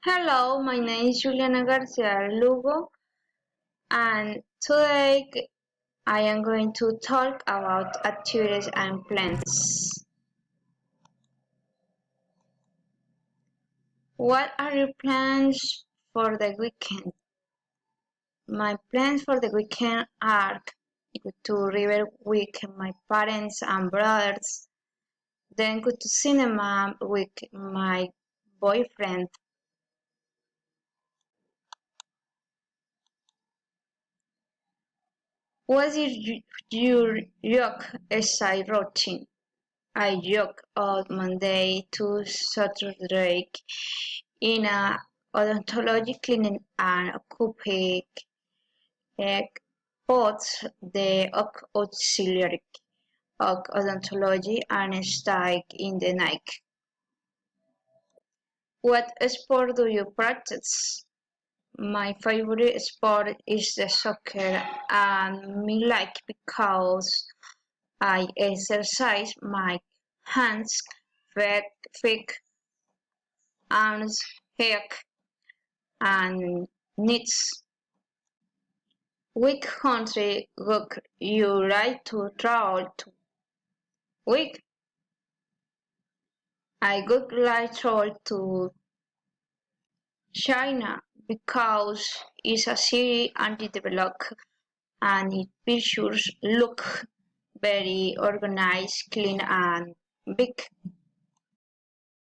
Hello, my name is Juliana Garcia Lugo, and today I am going to talk about activities and plans. What are your plans for the weekend? My plans for the weekend are go to river with my parents and brothers, then go to cinema with my boyfriend. What is your work exercise routine? I work on Monday to Saturday in a odontology clinic and occupy both the auxiliary of odontology and stay in the night. What sport do you practice? My favorite sport is the soccer and me like because I exercise my hands, feet, arms, head, and knees. Which country would you like to travel to? Which I would like to travel to China because it's a city underdeveloped and its pictures look very organized, clean and big.